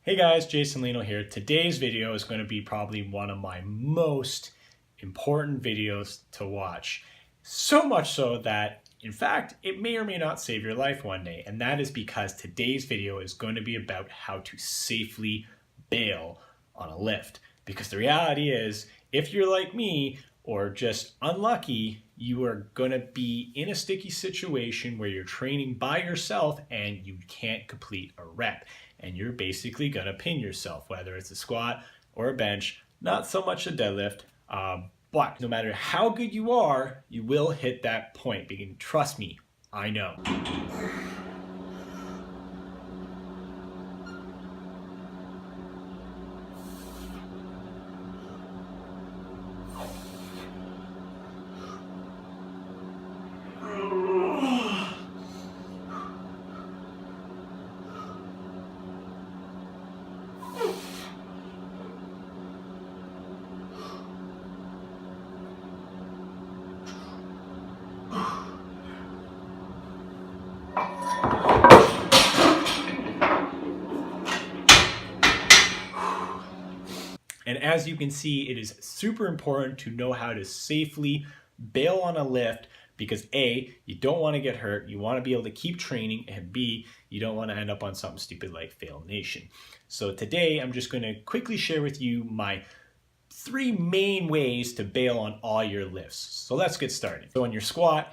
Hey guys, Jason Lino here. Today's video is going to be probably one of my most important videos to watch. So much so that, in fact, it may or may not save your life one day. And that is because today's video is going to be about how to safely bail on a lift. Because the reality is, if you're like me or just unlucky, you are going to be in a sticky situation where you're training by yourself and you can't complete a rep. And you're basically going to pin yourself, whether it's a squat or a bench, not so much a deadlift. But no matter how good you are, you will hit that point. Because trust me, I know. And as you can see, it is super important to know how to safely bail on a lift because A, you don't want to get hurt, you want to be able to keep training, and B, you don't want to end up on something stupid like Fail Nation. So today I'm just going to quickly share with you my 3 main ways to bail on all your lifts. So let's get started. So on your squat,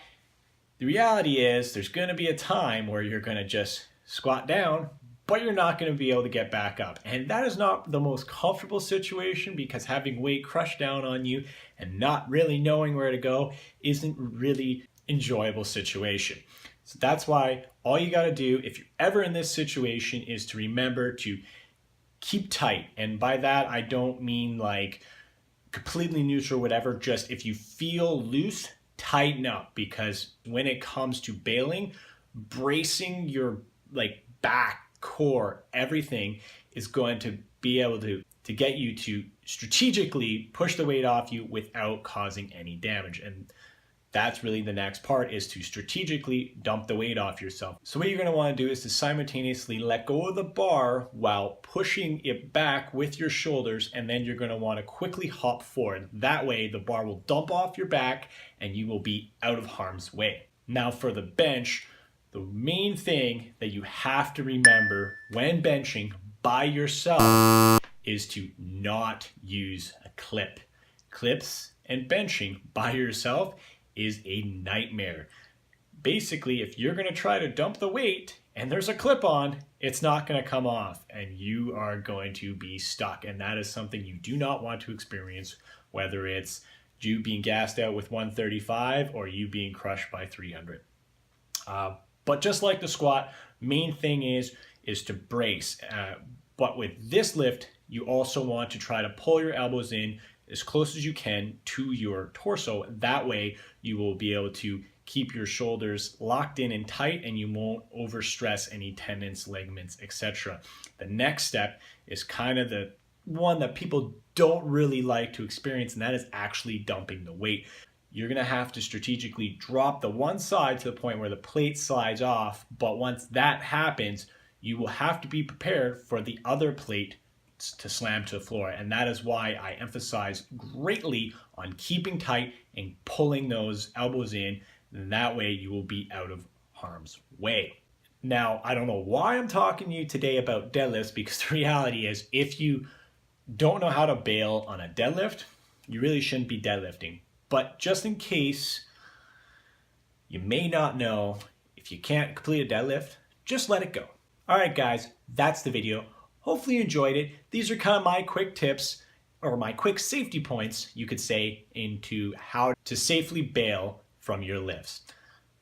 the reality is there's going to be a time where you're going to just squat down, but you're not going to be able to get back up. And that is not the most comfortable situation because having weight crushed down on you and not really knowing where to go isn't really enjoyable situation. So that's why all you got to do if you're ever in this situation is to remember to keep tight. And by that, I don't mean like completely neutral, whatever, just if you feel loose, tighten up, because when it comes to bailing, bracing your back, core, everything is going to be able to get you to strategically push the weight off you without causing any damage. And that's really the next part, is to strategically dump the weight off yourself. So what you're going to want to do is to simultaneously let go of the bar while pushing it back with your shoulders, and then you're going to want to quickly hop forward. That way the bar will dump off your back and you will be out of harm's way. Now for the bench, the main thing that you have to remember when benching by yourself is to not use a clip. Clips and benching by yourself is a nightmare. Basically, if you're going to try to dump the weight and there's a clip on, it's not going to come off and you are going to be stuck. And that is something you do not want to experience, whether it's you being gassed out with 135 or you being crushed by 300. But just like the squat, main thing is to brace. But with this lift, you also want to try to pull your elbows in as close as you can to your torso. That way you will be able to keep your shoulders locked in and tight and you won't overstress any tendons, ligaments, etc. The next step is kind of the one that people don't really like to experience, and that is actually dumping the weight. You're going to have to strategically drop the one side to the point where the plate slides off, but once that happens, you will have to be prepared for the other plate to slam to the floor. And that is why I emphasize greatly on keeping tight and pulling those elbows in, and that way you will be out of harm's way. Now, I don't know why I'm talking to you today about deadlifts, because the reality is if you don't know how to bail on a deadlift, you really shouldn't be deadlifting. But just in case you may not know, if you can't complete a deadlift, just let it go. All right, guys, that's the video. Hopefully you enjoyed it. These are kind of my quick tips, or my quick safety points, you could say, into how to safely bail from your lifts.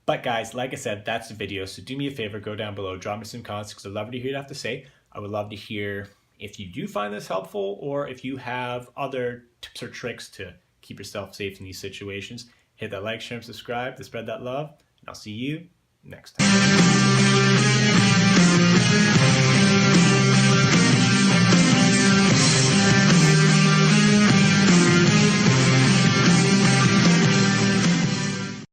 But guys, like I said, that's the video. So do me a favor, go down below, drop me some comments, because I'd love to hear what you have to say. I would love to hear If you do find this helpful, or if you have other tips or tricks to keep yourself safe in these situations, hit that like, share, and subscribe to spread that love, and I'll see you next time.